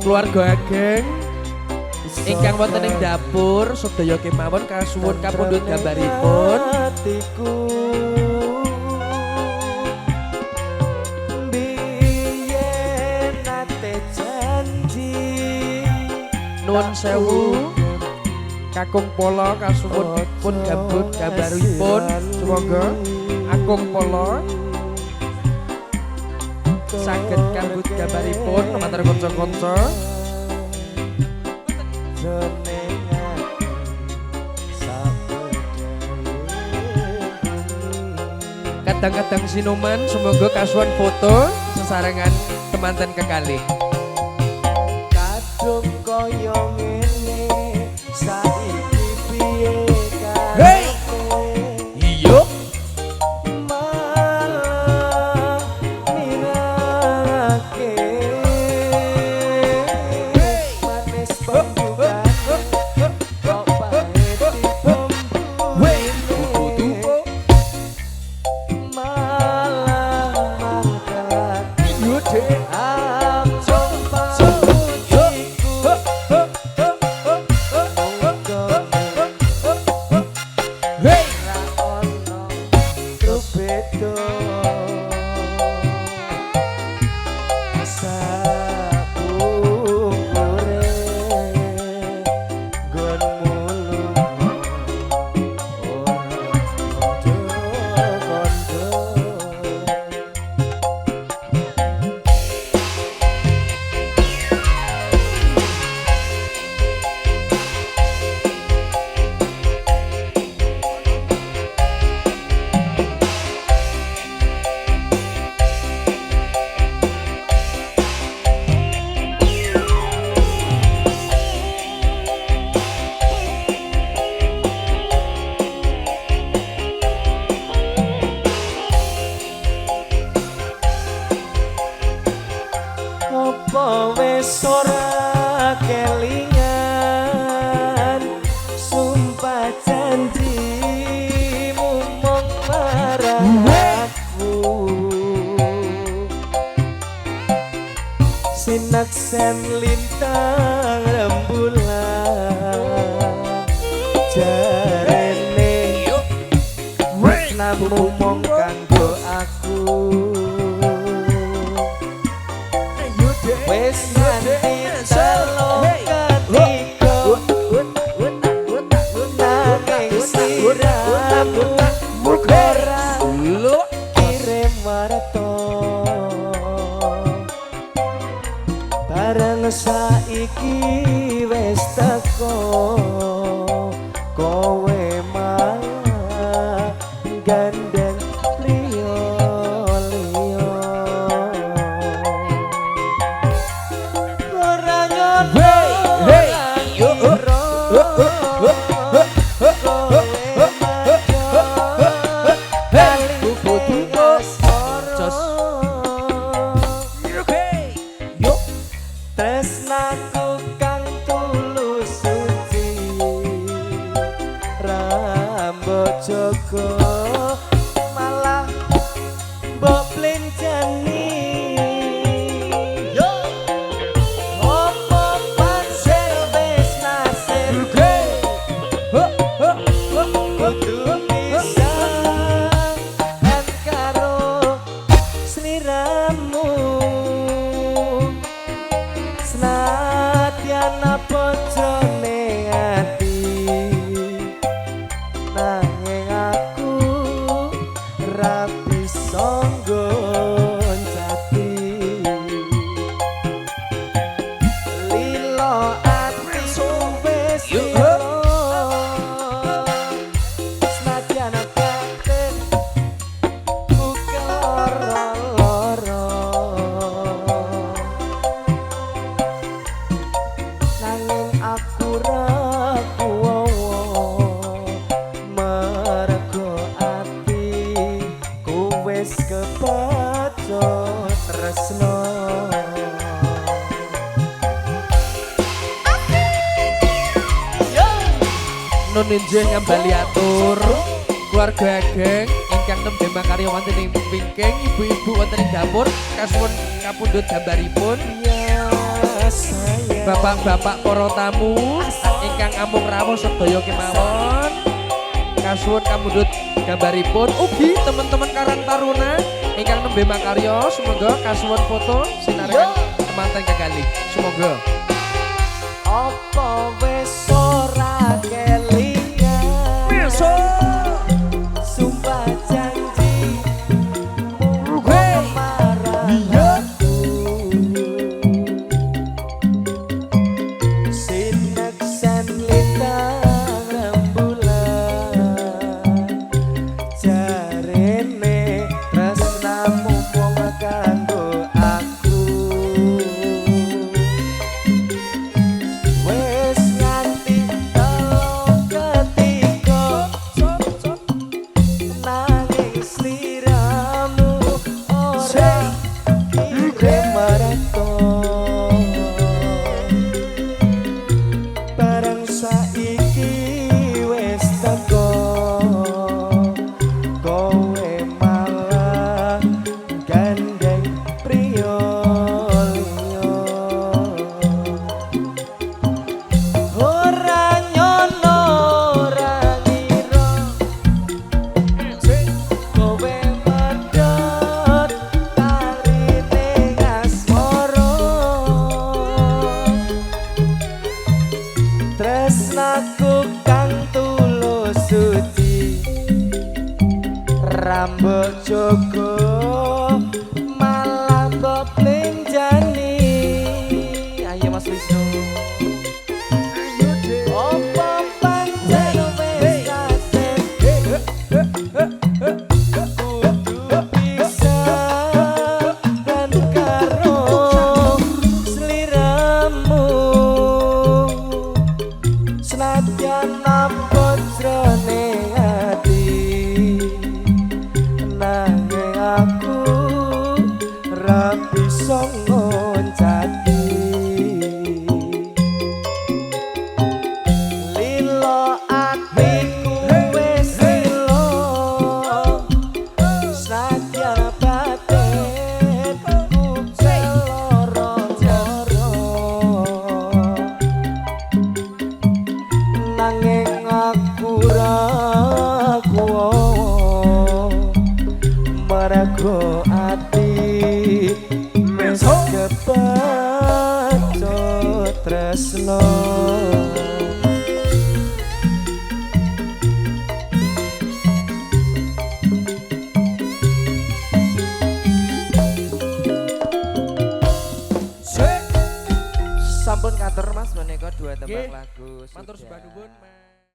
keluarga ageng ingkang wonten ing dapur sedaya kemawon kasuwun kapundhut gambaripun. Biyen nate janji Nuwun sewu Kakung Polo kasuwun dipun gambut gambaripun. Semoga Kakung Polo saged gambut gambaripun matur kanca-kanca. Kadang-kadang sinuman semoga kasuan foto sesarengan temanten kekalih. Kadung koyo ngene saiki piye karepe. Hey! Iyo Malah nirake manis pembuka kok pahit dipembuka malah mangkat yude abjong pamutiku hey ra ono bedo sabukure gon mulu ora kondo apa wis ora kelingan sumpah janjimu mung marang aku sinaksen lintang rembulan jarene namung mung kanggo aku wes nanti telo ketiga nanging siramu ora kirim warta bareng saiki wes teko kowe malah gandeng liya-liya ora nyono hey yo tresnaku kang tulus suci rambut jaga malah mbok plencani opo pancen wis nasibku kudu bisa karo sliramu senadyan bojone ati nanging aku ra bisa nggon jati lilo ati wis senadyan batin ku keloro-loro nanging aku ra kuwowo mergo ati ku wis kepacut tresno nun injih ngambali atur keluarga ageng ingkang nembe makarya wonten ing wingking ibu-ibu wonten ing dapur kasuwun kapundhut gambaripun. ya sayang. Bapak-bapak para tamu ingkang amung rawuh sedaya kemawon kasuwun kamundhut gambaripun ugi teman-teman Karang Taruna ingkang nembe makarya semoga kasuwun foto sinarengan temanten kekalih semoga Apa wis ora kelingan sumpah janji muga marang sineksen lintang rembulan jarene tresnamu mung kanggo aku wis nganti telung ketiga nanging sliramu ora kirim maraton bareng saiki wis teko kowe malah gandeng priya liya ora nyono ora ngira kowe medhot karine asmara tresnaku kang tulus suci rambut jogo malah mbok plenjani ayo Mas Wisnu apa pancen wis kaset kudu bisa dan karo sliramu senadyan apa jroning ati nanging aku ra bisa ngoncati lilo atiku wis lilo senadyan batinku celoro-loro nanging aku ragu mergo ati wis kepacut tresno sampun katur Mas menika dua tembang lagu matur sudah. sembah nuwun Mas